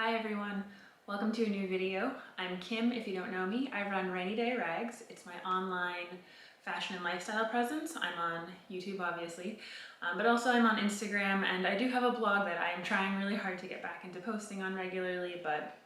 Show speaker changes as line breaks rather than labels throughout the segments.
Hi everyone, welcome to a new video. I'm Kim if you don't know me. I run Rainy Day Rags. It's my online fashion and lifestyle presence. I'm on YouTube obviously, but also I'm on Instagram, and I do have a blog that I'm trying really hard to get back into posting on regularly, but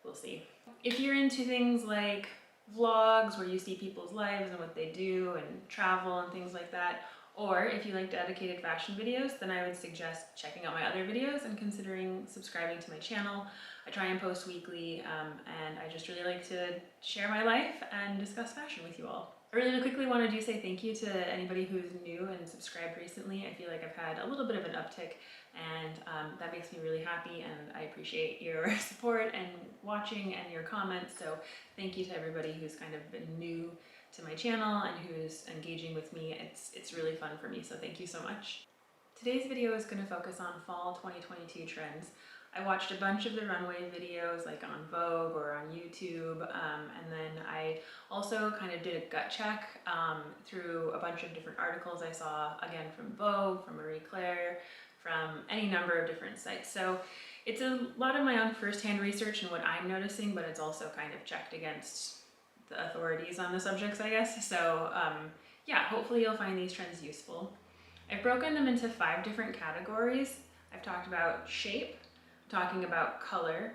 we'll see. If you're into things like vlogs where you see people's lives and what they do and travel and things like that, or if you like dedicated fashion videos, then I would suggest checking out my other videos and considering subscribing to my channel. I try and post weekly, and I just really like to share my life and discuss fashion with you all. I really quickly wanted to say thank you to anybody who's new and subscribed recently. I feel like I've had a little bit of an uptick, and that makes me really happy, and I appreciate your support and watching and your comments. So thank you to everybody who's kind of been new to my channel and who's engaging with me. It's really fun for me, so thank you so much. Today's video is going to focus on fall 2022 trends. I watched a bunch of the runway videos like on Vogue or on YouTube, and then I also kind of did a gut check through a bunch of different articles I saw, again from Vogue, from Marie Claire, from any number of different sites. So it's a lot of my own first-hand research and what I'm noticing, but it's also kind of checked against the authorities on the subjects, I guess. So yeah, hopefully you'll find these trends useful. I've broken them into 5 different categories. I've talked about shape, talking about color,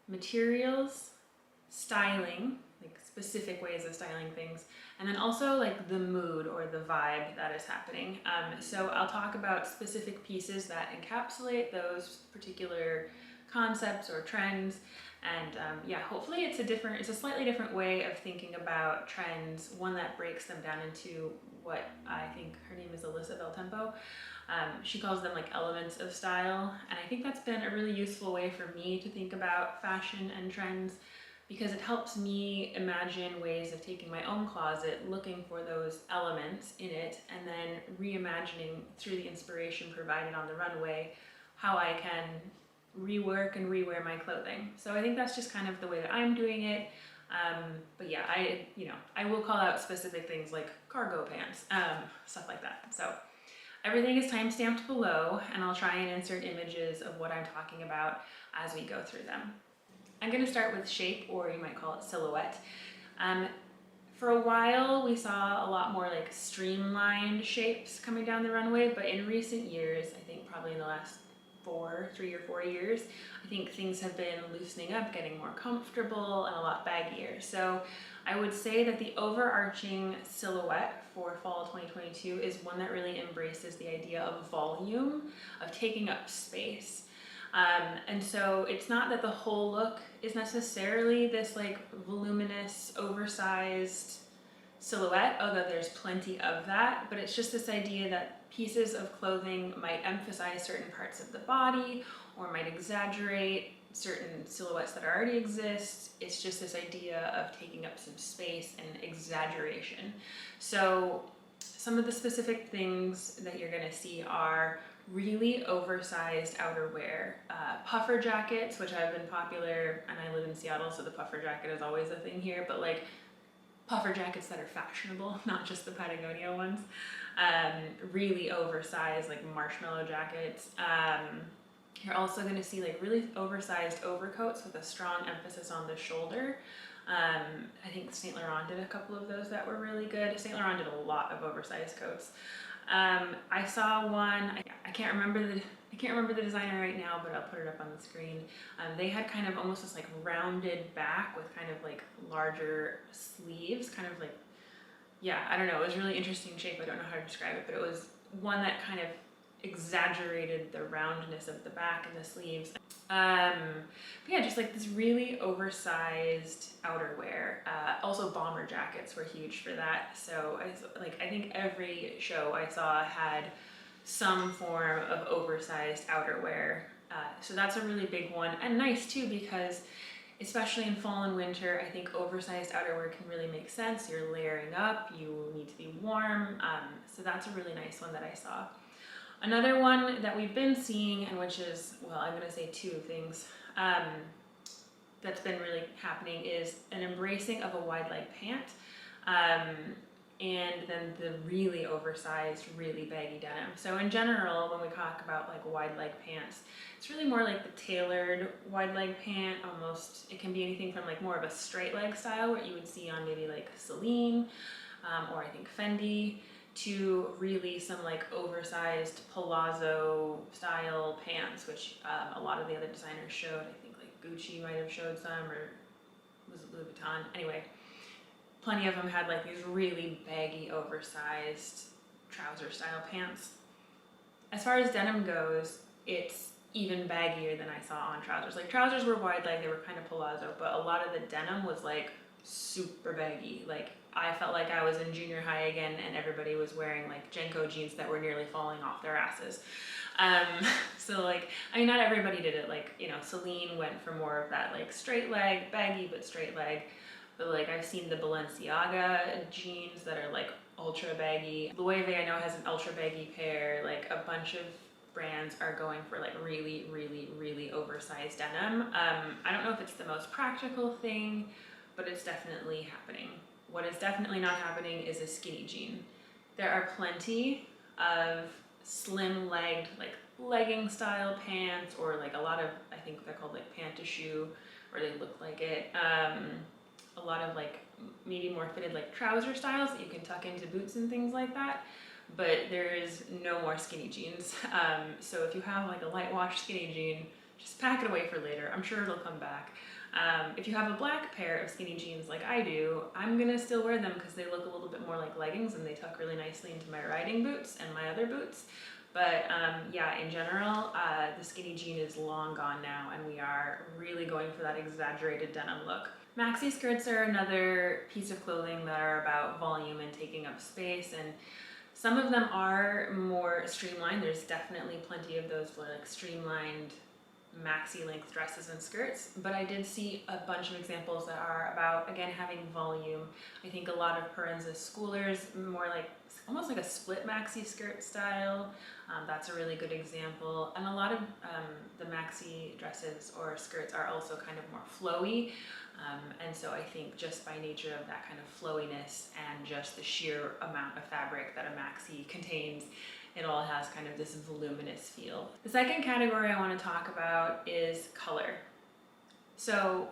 materials, styling, like specific ways of styling things, and then also like the mood or the vibe that is happening. So I'll talk about specific pieces that encapsulate those particular concepts or trends, and yeah, hopefully it's a slightly different way of thinking about trends, one that breaks them down into what I think, her name is Alyssa Beltempo, she calls them like elements of style, and I think that's been a really useful way for me to think about fashion and trends, because it helps me imagine ways of taking my own closet, looking for those elements in it, and then reimagining through the inspiration provided on the runway how I can rework and rewear my clothing. So I think that's just kind of the way that I'm doing it. But yeah, I will call out specific things like cargo pants, stuff like that. So everything is time-stamped below, and I'll try and insert images of what I'm talking about as we go through them. I'm going to start with shape, or you might call it silhouette. For a while, we saw a lot more like streamlined shapes coming down the runway, but in recent years, I think probably in the last 3 or 4 years, I think things have been loosening up, getting more comfortable, and a lot baggier. So I would say that the overarching silhouette for fall 2022 is one that really embraces the idea of volume, of taking up space. And so it's not that the whole look is necessarily this like voluminous, oversized silhouette, although there's plenty of that, but it's just this idea that pieces of clothing might emphasize certain parts of the body or might exaggerate certain silhouettes that already exist. It's just this idea of taking up some space and exaggeration. So some of the specific things that you're going to see are really oversized outerwear, puffer jackets, which have been popular, and I live in Seattle, so the puffer jacket is always a thing here, but like puffer jackets that are fashionable, not just the Patagonia ones. Really oversized, like marshmallow jackets. You're also going to see like really oversized overcoats with a strong emphasis on the shoulder. I think Saint Laurent did a couple of those that were really good. Saint Laurent did a lot of oversized coats. I saw one, I can't remember the designer right now, but I'll put it up on the screen. They had kind of almost this like rounded back with kind of like larger sleeves, kind of like, yeah, I don't know, it was a really interesting shape. I don't know how to describe it, but it was one that kind of exaggerated the roundness of the back and the sleeves. But yeah, just like this really oversized outerwear. Also bomber jackets were huge for that. So I think every show I saw had some form of oversized outerwear. So that's a really big one, and nice too, because especially in fall and winter, I think oversized outerwear can really make sense. You're layering up, you need to be warm. So that's a really nice one that I saw. Another one that we've been seeing, and which is, well, I'm going to say 2 things that's been really happening, is an embracing of a wide leg pant. and then the really oversized, really baggy denim. So in general, when we talk about like wide leg pants, it's really more like the tailored wide leg pant, almost. It can be anything from like more of a straight leg style, what you would see on maybe like Celine, or I think Fendi, to really some like oversized palazzo style pants, which a lot of the other designers showed. I think like Gucci might have showed some, or was it Louis Vuitton? Anyway, plenty of them had like these really baggy, oversized trouser style pants. As far as denim goes, it's even baggier than I saw on trousers. Like trousers were wide leg, they were kind of palazzo, but a lot of the denim was like super baggy. Like I felt like I was in junior high again and everybody was wearing like Jenko jeans that were nearly falling off their asses. So like, I mean, not everybody did it. Like, you know, Celine went for more of that like straight leg, baggy but straight leg. But like I've seen the Balenciaga jeans that are like ultra baggy. Loewe I know has an ultra baggy pair. Like a bunch of brands are going for like really, really, really oversized denim. I don't know if it's the most practical thing, but it's definitely happening. What is definitely not happening is a skinny jean. There are plenty of slim legged, like legging style pants, or like a lot of, I think they're called like pant-a-shoe, or they look like it. A lot of like maybe more fitted like trouser styles that you can tuck into boots and things like that. But there is no more skinny jeans. So if you have like a light wash skinny jean, just pack it away for later. I'm sure it'll come back. If you have a black pair of skinny jeans like I do, I'm gonna still wear them because they look a little bit more like leggings and they tuck really nicely into my riding boots and my other boots. But yeah, in general, the skinny jean is long gone now and we are really going for that exaggerated denim look. Maxi skirts are another piece of clothing that are about volume and taking up space, and some of them are more streamlined. There's definitely plenty of those like streamlined maxi length dresses and skirts, but I did see a bunch of examples that are about, again, having volume. I think a lot of Parenza schoolers, more like almost like a split maxi skirt style. That's a really good example. And a lot of the maxi dresses or skirts are also kind of more flowy. And so I think just by nature of that kind of flowiness and just the sheer amount of fabric that a maxi contains, it all has kind of this voluminous feel. The second category I want to talk about is color. So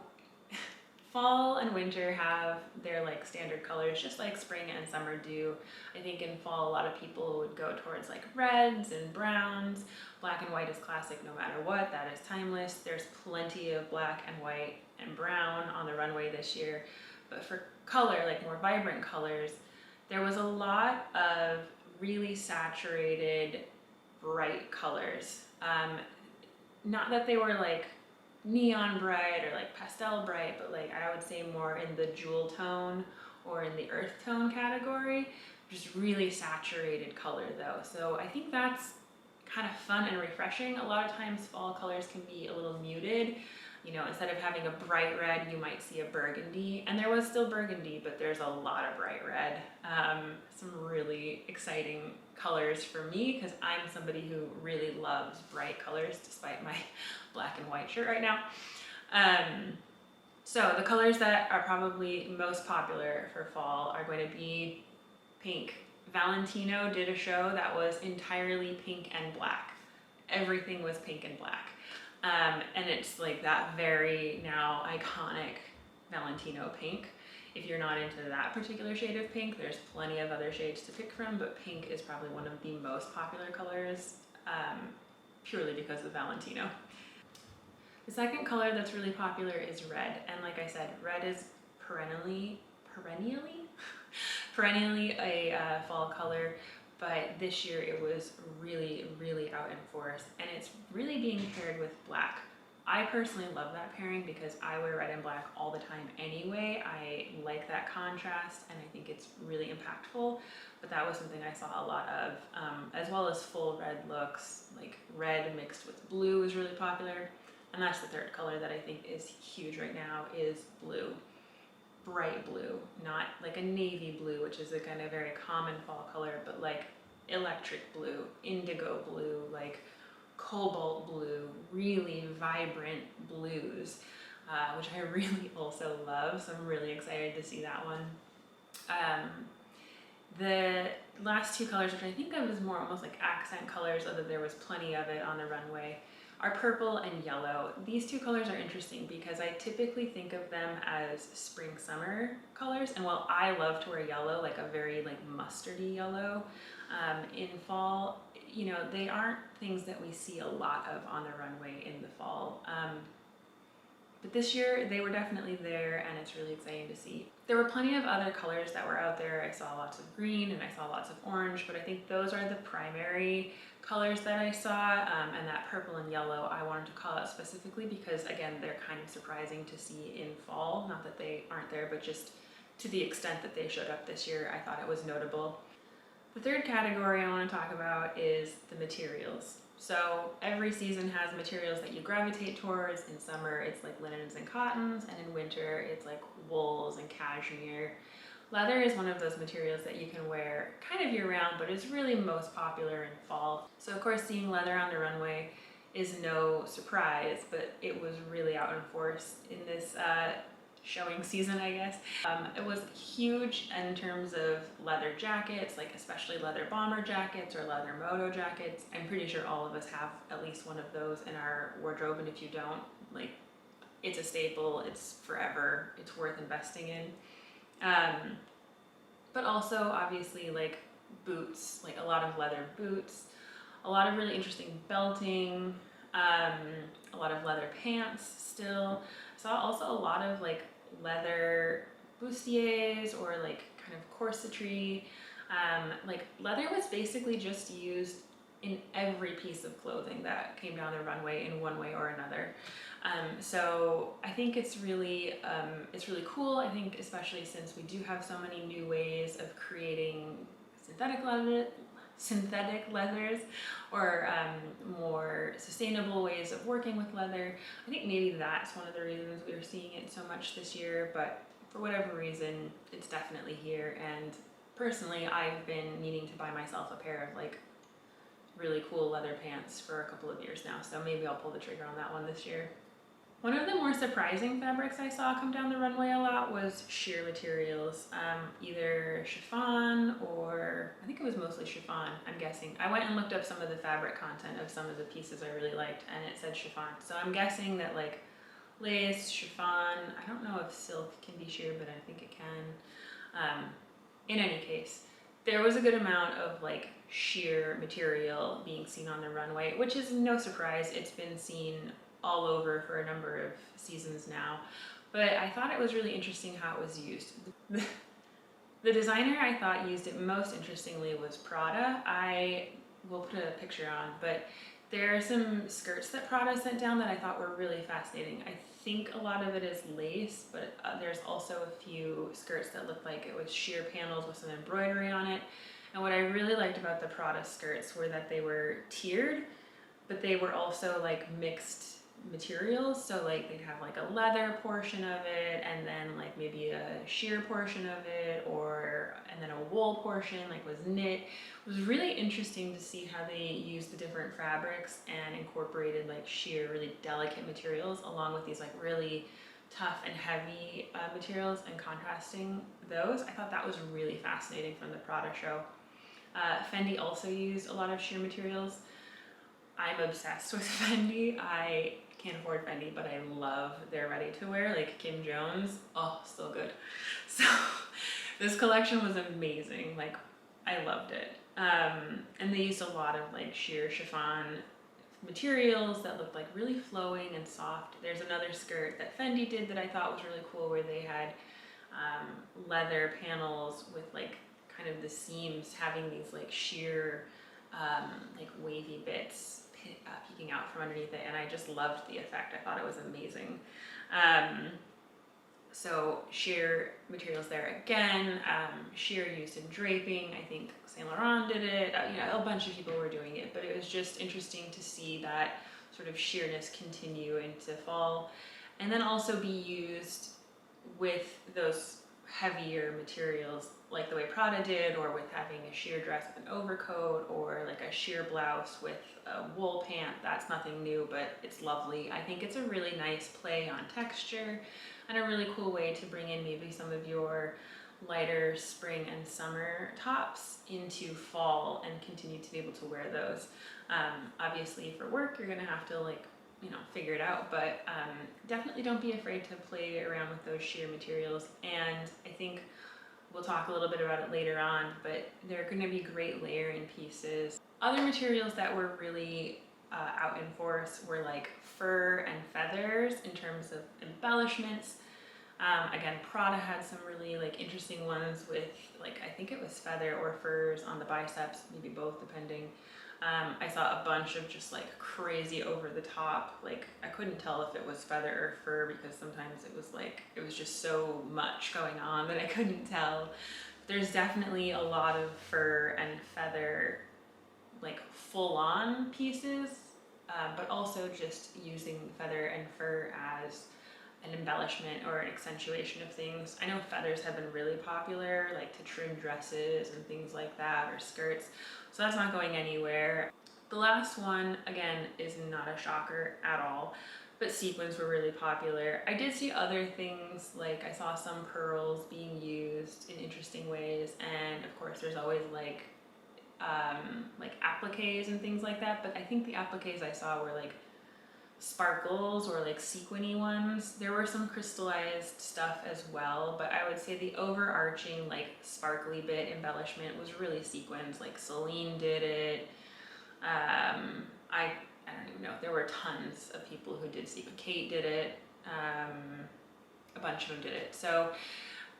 fall and winter have their like standard colors, just like spring and summer do. I think in fall a lot of people would go towards like reds and browns. Black and white is classic no matter what, that is timeless. There's plenty of black and white and brown on the runway this year. But for color, like more vibrant colors, there was a lot of really saturated, bright colors. Not that they were like neon bright or like pastel bright, but like I would say more in the jewel tone or in the earth tone category. Just really saturated color though. So I think that's kind of fun and refreshing. A lot of times fall colors can be a little muted. You know, instead of having a bright red, you might see a burgundy, and there was still burgundy, but there's a lot of bright red. Some really exciting colors for me, because I'm somebody who really loves bright colors, despite my black and white shirt right now. So the colors that are probably most popular for fall are going to be pink. Valentino did a show that was entirely pink and black. Everything was pink and black. And it's like that very now iconic Valentino pink. If you're not into that particular shade of pink, there's plenty of other shades to pick from, but pink is probably one of the most popular colors, purely because of Valentino. The second color that's really popular is red, and like I said, red is perennially a fall color. But this year it was really, really out in force, and it's really being paired with black. I personally love that pairing because I wear red and black all the time anyway. I like that contrast, and I think it's really impactful, but that was something I saw a lot of, as well as full red looks, like red mixed with blue is really popular, and that's the third color that I think is huge right now is blue. Bright blue, not like a navy blue, which is a kind of very common fall color, but like electric blue, indigo blue, like cobalt blue, really vibrant blues, which I really also love. So I'm really excited to see that one. The last two colors, which I think of as more almost like accent colors, although there was plenty of it on the runway, are purple and yellow. These two colors are interesting because I typically think of them as spring summer colors, and while I love to wear yellow, like a very like mustardy yellow in fall, you know, they aren't things that we see a lot of on the runway in the fall. But this year they were definitely there, and it's really exciting to see. There were plenty of other colors that were out there. I saw lots of green and I saw lots of orange, but I think those are the primary colors that I saw, and that purple and yellow I wanted to call out specifically because, again, they're kind of surprising to see in fall. Not that they aren't there, but just to the extent that they showed up this year, I thought it was notable. The third category I want to talk about is the materials. So every season has materials that you gravitate towards. In summer, it's like linens and cottons, and in winter, it's like wools and cashmere. Leather is one of those materials that you can wear kind of year round, but is really most popular in fall. So of course, seeing leather on the runway is no surprise, but it was really out in force in this showing season, I guess. It was huge in terms of leather jackets, like especially leather bomber jackets or leather moto jackets. I'm pretty sure all of us have at least one of those in our wardrobe, and if you don't, like, it's a staple, it's forever, it's worth investing in. But also obviously like boots, like a lot of leather boots, a lot of really interesting belting, a lot of leather pants still. I saw also a lot of like leather bustiers or like kind of corsetry. Like leather was basically just used in every piece of clothing that came down the runway in one way or another. So I think it's really cool. I think especially since we do have so many new ways of creating synthetic leathers or more sustainable ways of working with leather. I think maybe that's one of the reasons we are seeing it so much this year, but for whatever reason, it's definitely here. And personally, I've been needing to buy myself a pair of like really cool leather pants for a couple of years now, so maybe I'll pull the trigger on that one this year. One of the more surprising fabrics I saw come down the runway a lot was sheer materials, either chiffon or I think it was mostly chiffon, I'm guessing. I went and looked up some of the fabric content of some of the pieces I really liked, and it said chiffon. So I'm guessing that like lace, chiffon, I don't know if silk can be sheer, but I think it can. In any case, there was a good amount of like sheer material being seen on the runway, which is no surprise. It's been seen all over for a number of seasons now, but I thought it was really interesting how it was used. The designer I thought used it most interestingly was Prada. I will put a picture on, but there are some skirts that Prada sent down that I thought were really fascinating. I think a lot of it is lace, but there's also a few skirts that looked like it was sheer panels with some embroidery on it. And what I really liked about the Prada skirts were that they were tiered, but they were also like mixed materials. So like they'd have like a leather portion of it, and then like maybe a sheer portion of it, and then a wool portion like was knit. It was really interesting to see how they used the different fabrics and incorporated like sheer, really delicate materials along with these like really tough and heavy materials and contrasting those. I thought that was really fascinating from the Prada show. Fendi also used a lot of sheer materials. I'm obsessed with Fendi. I can't afford Fendi, but I love their ready-to-wear, like Kim Jones. Oh, so good. So this collection was amazing. Like, I loved it. And they used a lot of like sheer chiffon materials that looked like really flowing and soft. There's another skirt that Fendi did that I thought was really cool, where they had leather panels with like kind of the seams having these like sheer like wavy bits peeking out from underneath it, and I just loved the effect. I thought it was amazing. So sheer materials there again, sheer used in draping. I think Saint Laurent did it. You know, a bunch of people were doing it, but it was just interesting to see that sort of sheerness continue into fall, and then also be used with those heavier materials like the way Prada did, or with having a sheer dress with an overcoat, or like a sheer blouse with a wool pant. That's nothing new, but it's lovely. I think it's a really nice play on texture and a really cool way to bring in maybe some of your lighter spring and summer tops into fall and continue to be able to wear those. Obviously for work, you're gonna have to like, you know, figure it out, but definitely don't be afraid to play around with those sheer materials. And I think we'll talk a little bit about it later on, but they're gonna be great layering pieces. Other materials that were really out in force were like fur and feathers in terms of embellishments. Again, Prada had some really like interesting ones with like, I think it was feather or furs on the biceps, maybe both depending. I saw a bunch of just like crazy over the top, like I couldn't tell if it was feather or fur because sometimes it was like, it was just so much going on that I couldn't tell. There's definitely a lot of fur and feather, like full on pieces, but also just using feather and fur as an embellishment or an accentuation of things. I know feathers have been really popular, like to trim dresses and things like that, or skirts, so that's not going anywhere. The last one, again, is not a shocker at all, but sequins were really popular. I did see other things, like I saw some pearls being used in interesting ways, and of course there's always like appliques and things like that, but I think the appliques I saw were like sparkles or like sequiny ones. There were some crystallized stuff as well, but I would say the overarching like sparkly bit embellishment was really sequins. Like Celine did it. I don't even know. There were tons of people who did sequin. Kate did it. A bunch of them did it. So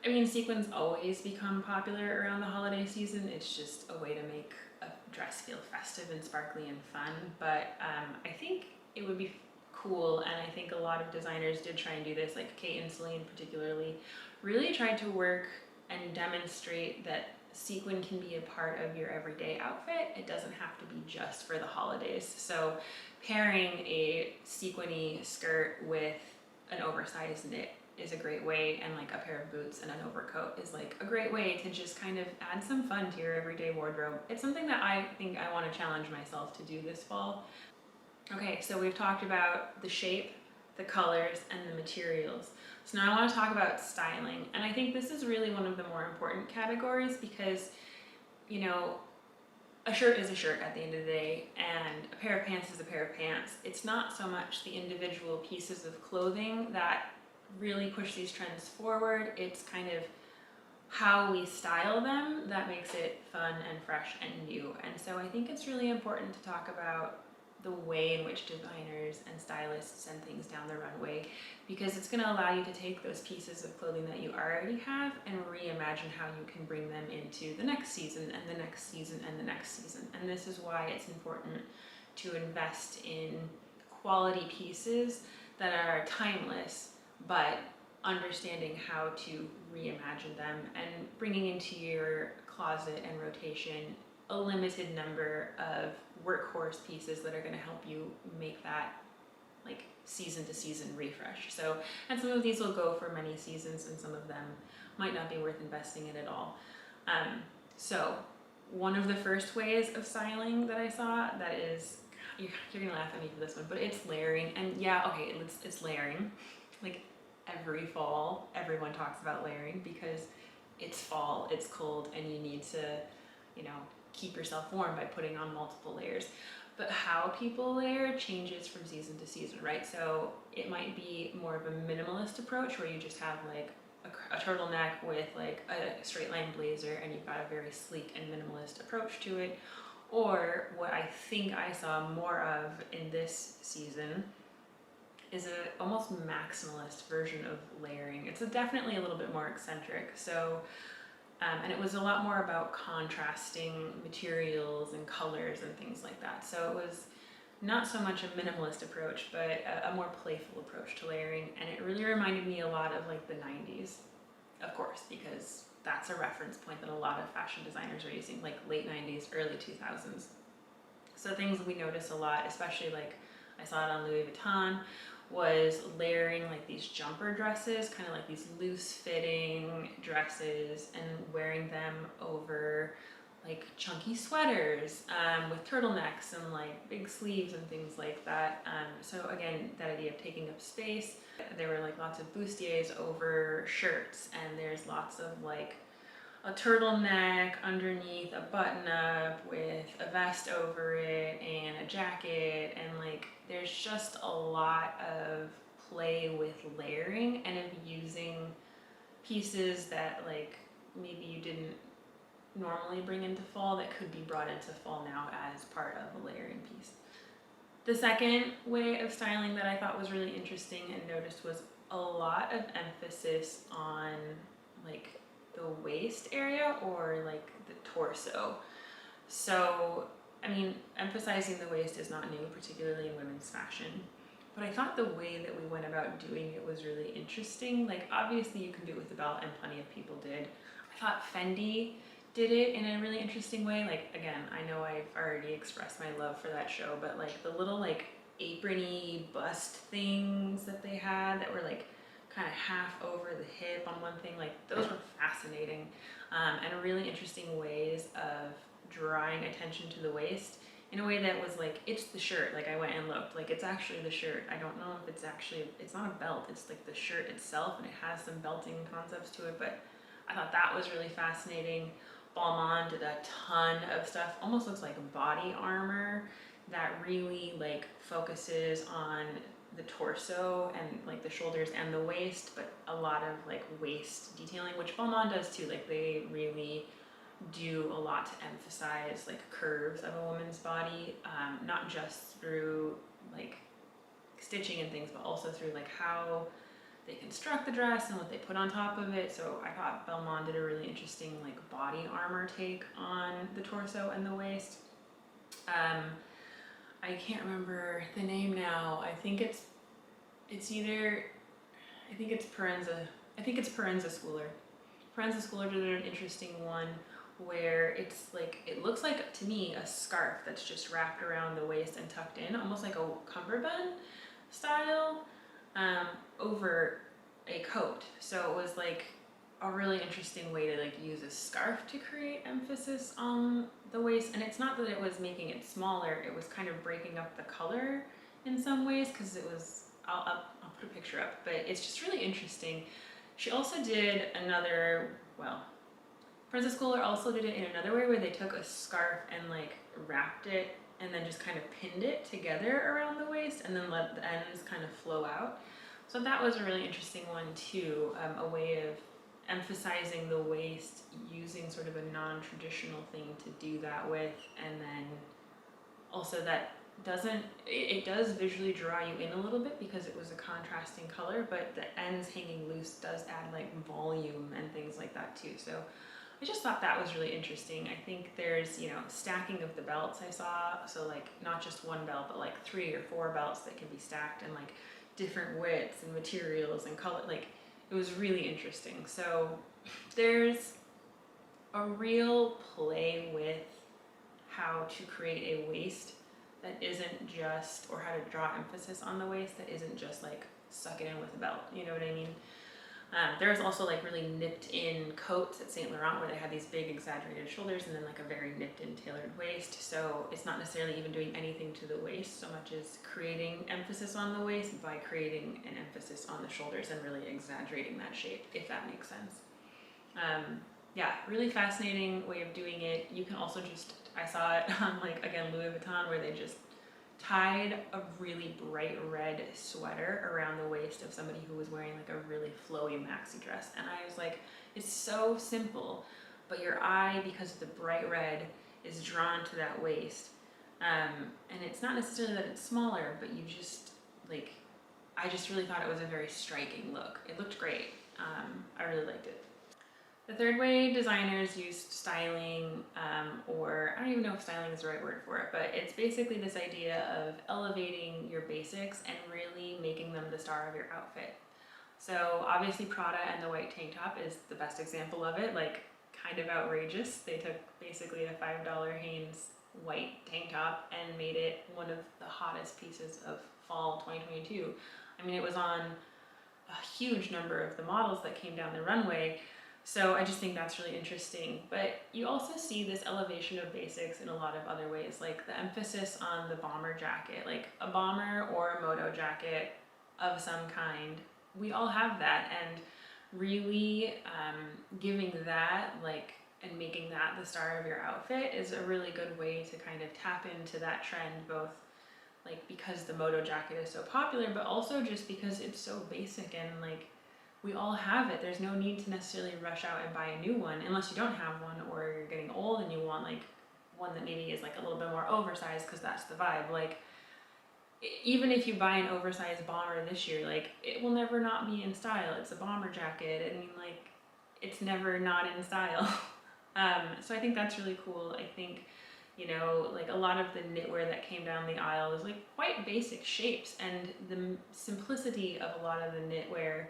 I mean, sequins always become popular around the holiday season. It's just a way to make a dress feel festive and sparkly and fun. But I think it would be cool, and I think a lot of designers did try and do this, like Kate and Celine particularly, really tried to work and demonstrate that sequin can be a part of your everyday outfit. It doesn't have to be just for the holidays. So pairing a sequiny skirt with an oversized knit is a great way, and like a pair of boots and an overcoat is like a great way to just kind of add some fun to your everyday wardrobe. It's something that I think I want to challenge myself to do this fall. Okay, so we've talked about the shape, the colors, and the materials. So now I want to talk about styling, and I think this is really one of the more important categories because, you know, a shirt is a shirt at the end of the day, and a pair of pants is a pair of pants. It's not so much the individual pieces of clothing that really push these trends forward. It's kind of how we style them that makes it fun and fresh and new. And so I think it's really important to talk about the way in which designers and stylists send things down the runway, because it's going to allow you to take those pieces of clothing that you already have and reimagine how you can bring them into the next season and the next season and the next season. And this is why it's important to invest in quality pieces that are timeless, but understanding how to reimagine them and bringing into your closet and rotation a limited number of workhorse pieces that are going to help you make that like season to season refresh. So, and some of these will go for many seasons and some of them might not be worth investing in at all. So one of the first ways of styling that I saw that is, you're gonna laugh at me for this one, but it's layering. And yeah, okay, it's layering. Like every fall, everyone talks about layering because it's fall, it's cold, and you need to, you know, keep yourself warm by putting on multiple layers. But how people layer changes from season to season, right? So it might be more of a minimalist approach where you just have like a turtleneck with like a straight line blazer and you've got a very sleek and minimalist approach to it. Or what I think I saw more of in this season is a almost maximalist version of layering. It's definitely a little bit more eccentric. So and it was a lot more about contrasting materials and colors and things like that. So it was not so much a minimalist approach, but a more playful approach to layering. And it really reminded me a lot of like the 90s, of course, because that's a reference point that a lot of fashion designers are using, like late 90s, early 2000s. So things we notice a lot, especially like I saw it on Louis Vuitton, was layering like these jumper dresses, kind of like these loose fitting dresses, and wearing them over like chunky sweaters with turtlenecks and like big sleeves and things like that. So again, that idea of taking up space. There were like lots of bustiers over shirts, and there's lots of like a turtleneck underneath a button up with a vest over it and a jacket, and like there's just a lot of play with layering and of using pieces that like maybe you didn't normally bring into fall that could be brought into fall now as part of a layering piece. The second way of styling that I thought was really interesting and noticed was a lot of emphasis on like the waist area or like the torso. So, I mean, emphasizing the waist is not new, particularly in women's fashion, but I thought the way that we went about doing it was really interesting. Like, obviously you can do it with the belt, and plenty of people did. I thought Fendi did it in a really interesting way. Like, again, I know I've already expressed my love for that show, but like the little like apron-y bust things that they had that were like kind of half over the hip on one thing, like those were fascinating, and really interesting ways of drawing attention to the waist in a way that was like, it's the shirt. Like I went and looked, like it's actually the shirt. I don't know if it's actually, it's not a belt, it's like the shirt itself, and it has some belting concepts to it, but I thought that was really fascinating. Balmain did a ton of stuff, almost looks like body armor that really like focuses on the torso and like the shoulders and the waist, but a lot of like waist detailing, which Balmain does too. Like they really do a lot to emphasize like curves of a woman's body, not just through like stitching and things, but also through like how they construct the dress and what they put on top of it. So I thought Balmain did a really interesting like body armor take on the torso and the waist. I can't remember the name now. I think it's either, I think it's Parenza Schooler. Parenza Schooler did an interesting one where it's like, it looks like to me a scarf that's just wrapped around the waist and tucked in, almost like a cummerbund style, over a coat. So it was like a really interesting way to like use a scarf to create emphasis on the waist. And it's not that it was making it smaller, it was kind of breaking up the color in some ways, because it was, I'll put a picture up, but it's just really interesting. She also did another, well, Princess Schooler also did it in another way where they took a scarf and like wrapped it and then just kind of pinned it together around the waist and then let the ends kind of flow out. So that was a really interesting one too, a way of emphasizing the waist using sort of a non-traditional thing to do that with, and then also that doesn't, it does visually draw you in a little bit because it was a contrasting color, but the ends hanging loose does add like volume and things like that too. So I just thought that was really interesting. I think there's, you know, stacking of the belts I saw, so like not just one belt, but like 3 or 4 belts that can be stacked and like different widths and materials and color. Like it was really interesting. So there's a real play with how to create a waist that isn't just, or how to draw emphasis on the waist that isn't just like suck it in with a belt, you know what I mean? There's also like really nipped in coats at Saint Laurent where they had these big exaggerated shoulders and then like a very nipped in tailored waist. So it's not necessarily even doing anything to the waist so much as creating emphasis on the waist by creating an emphasis on the shoulders and really exaggerating that shape, if that makes sense. Yeah, really fascinating way of doing it. You can also just, I saw it on like, again, Louis Vuitton, where they just tied a really bright red sweater around the waist of somebody who was wearing like a really flowy maxi dress. And I was like, it's so simple, but your eye, because of the bright red, is drawn to that waist. And it's not necessarily that it's smaller, but you just like, I just really thought it was a very striking look. It looked great. I really liked it. The third way designers used styling, or I don't even know if styling is the right word for it, but it's basically this idea of elevating your basics and really making them the star of your outfit. So obviously Prada and the white tank top is the best example of it, like kind of outrageous. They took basically a $5 Hanes white tank top and made it one of the hottest pieces of fall 2022. I mean, it was on a huge number of the models that came down the runway. So I just think that's really interesting. But you also see this elevation of basics in a lot of other ways, like the emphasis on the bomber jacket, like a bomber or a moto jacket of some kind. We all have that, and really giving that like and making that the star of your outfit is a really good way to kind of tap into that trend, both like because the Moto jacket is so popular, but also just because it's so basic and like we all have it. There's no need to necessarily rush out and buy a new one unless you don't have one or you're getting old and you want like one that maybe is like a little bit more oversized because that's the vibe. Like even if you buy an oversized bomber this year, like it will never not be in style. It's a bomber jacket. I mean, like it's never not in style. So I think that's really cool. I think, you know, like a lot of the knitwear that came down the aisle is like quite basic shapes, and the simplicity of a lot of the knitwear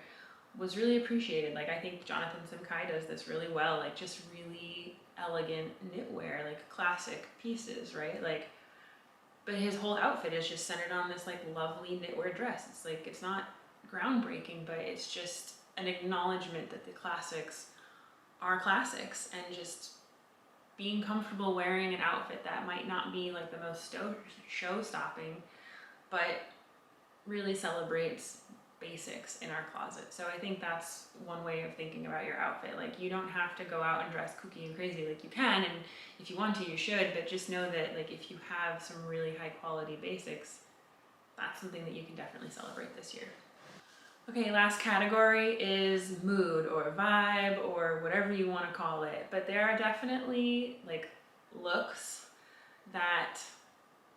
was really appreciated. Like I think Jonathan Simkai does this really well, like just really elegant knitwear, like classic pieces, right? Like, but his whole outfit is just centered on this like lovely knitwear dress. It's like, it's not groundbreaking, but it's just an acknowledgement that the classics are classics, and just being comfortable wearing an outfit that might not be like the most show-stopping, but really celebrates basics in our closet. So I think that's one way of thinking about your outfit. Like you don't have to go out and dress kooky and crazy. Like you can, and if you want to, you should, but just know that like if you have some really high quality basics, that's something that you can definitely celebrate this year. Okay, last category is mood or vibe or whatever you want to call it. But there are definitely like looks that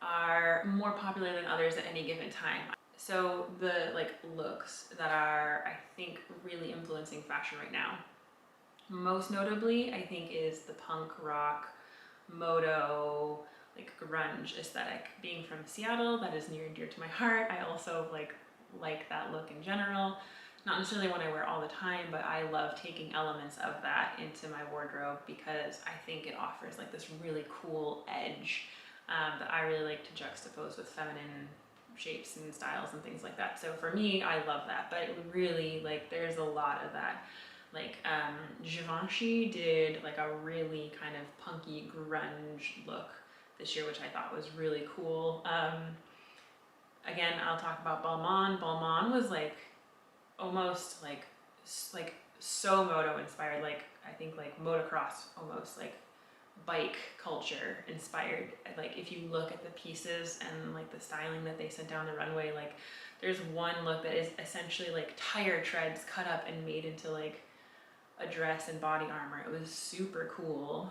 are more popular than others at any given time. So the like looks that are, I think, really influencing fashion right now, most notably, I think, is the punk rock, Moto, like grunge aesthetic. Being from Seattle, that is near and dear to my heart. I also like that look in general. Not necessarily one I wear all the time, but I love taking elements of that into my wardrobe because I think it offers like this really cool edge that I really like to juxtapose with feminine shapes and styles and things like that. So for me, I love that, but it really like there's a lot of that. Like Givenchy did like a really kind of punky grunge look this year, which I thought was really cool. Again, I'll talk about Balmain. Balmain was like almost like so Moto inspired, like I think like motocross, almost like bike culture inspired. Like if you look at the pieces and like the styling that they sent down the runway, like there's one look that is essentially like tire treads cut up and made into like a dress and body armor. It was super cool.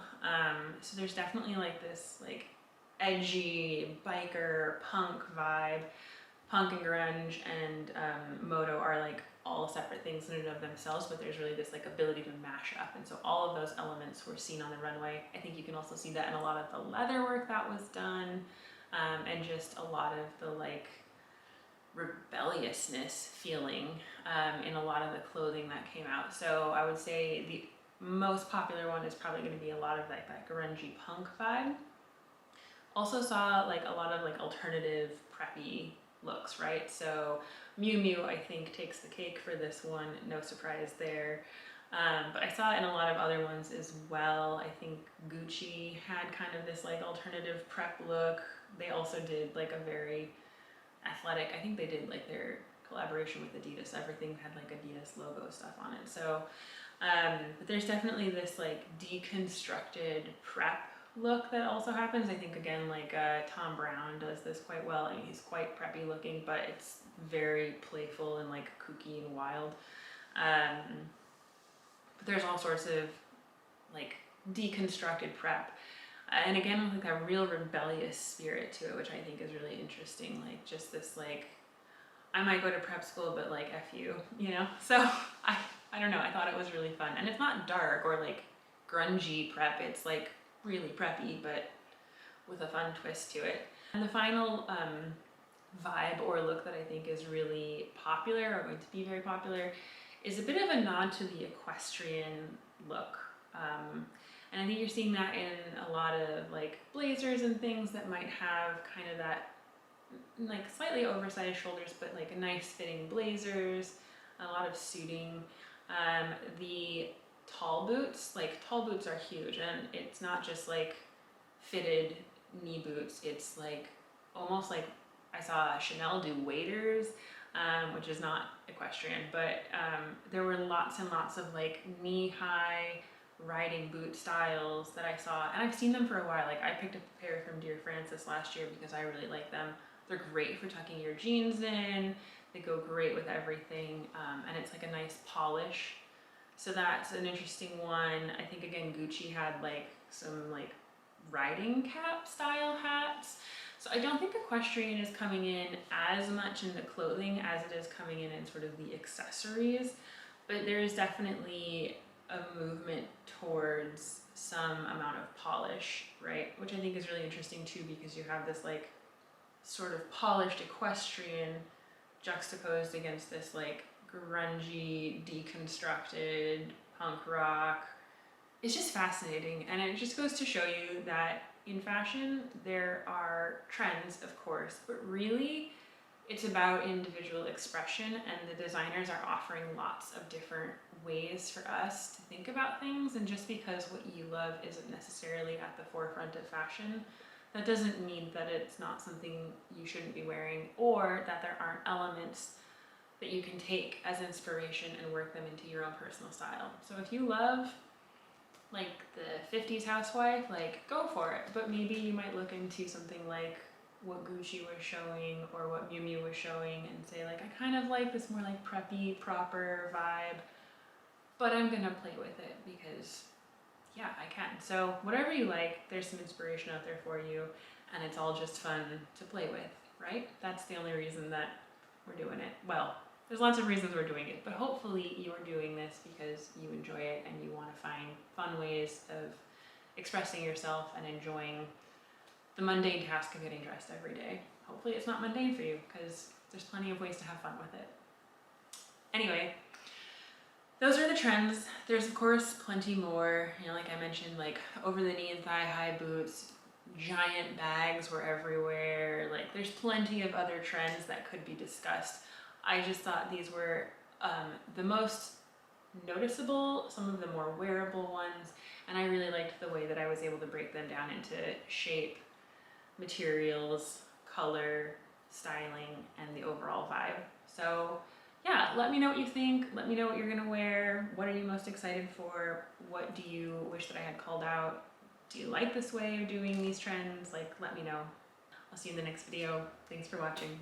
So there's definitely like this like edgy biker punk vibe. Punk and grunge and Moto are like all separate things in and of themselves, but there's really this like ability to mash up, and so all of those elements were seen on the runway. I think you can also see that in a lot of the leather work that was done, and just a lot of the like rebelliousness feeling in a lot of the clothing that came out. So I would say the most popular one is probably going to be a lot of like that grungy punk vibe. Also saw like a lot of like alternative preppy looks, right? So Miu Miu, I think, takes the cake for this one, no surprise there. But I saw it in a lot of other ones as well. I think Gucci had kind of this like alternative prep look. They also did like a very athletic, I think they did like their collaboration with Adidas. Everything had like Adidas logo stuff on it. So, but there's definitely this like deconstructed prep look that also happens. I think again like Tom Brown does this quite well. I mean, he's quite preppy looking, but it's very playful and like kooky and wild. But there's all sorts of like deconstructed prep, and again with like a real rebellious spirit to it, which I think is really interesting. Like just this like, I might go to prep school, but like F you, you know? So I don't know, I thought it was really fun. And it's not dark or like grungy prep, it's like really preppy, but with a fun twist to it. And the final vibe or look that I think is really popular, or going to be very popular, is a bit of a nod to the equestrian look. And I think you're seeing that in a lot of like blazers and things that might have kind of that like slightly oversized shoulders, but like a nice fitting blazers, a lot of suiting. The tall boots are huge, and it's not just like fitted knee boots, it's like almost like I saw Chanel do waders. which is not equestrian, but there were lots and lots of like knee-high riding boot styles that I saw, and I've seen them for a while. Like I picked up a pair from Dear Francis last year because I really like them. They're great for tucking your jeans in. They go great with everything, and it's like a nice polish. So that's an interesting one. I think again Gucci had like some like riding cap style hats. So I don't think equestrian is coming in as much in the clothing as it is coming in sort of the accessories, but there is definitely a movement towards some amount of polish, right? Which I think is really interesting too, because you have this like sort of polished equestrian juxtaposed against this like grungy, deconstructed punk rock. It's just fascinating, and it just goes to show you that in fashion there are trends, of course, but really it's about individual expression, and the designers are offering lots of different ways for us to think about things. And just because what you love isn't necessarily at the forefront of fashion, that doesn't mean that it's not something you shouldn't be wearing, or that there aren't elements that you can take as inspiration and work them into your own personal style. So if you love like the 50s housewife, like go for it, but maybe you might look into something like what Gucci was showing or what Miu Miu was showing and say like, I kind of like this more like preppy, proper vibe, but I'm gonna play with it because yeah, I can. So whatever you like, there's some inspiration out there for you, and it's all just fun to play with, right? That's the only reason that we're doing it. Well, there's lots of reasons we're doing it, but hopefully you're doing this because you enjoy it and you want to find fun ways of expressing yourself and enjoying the mundane task of getting dressed every day. Hopefully it's not mundane for you, because there's plenty of ways to have fun with it. Anyway, those are the trends. There's of course plenty more, you know, like I mentioned, like over the knee and thigh high boots, giant bags were everywhere. Like there's plenty of other trends that could be discussed. I just thought these were the most noticeable, some of the more wearable ones, and I really liked the way that I was able to break them down into shape, materials, color, styling, and the overall vibe. So yeah, let me know what you think. Let me know what you're gonna wear. What are you most excited for? What do you wish that I had called out? Do you like this way of doing these trends? Like, let me know. I'll see you in the next video. Thanks for watching.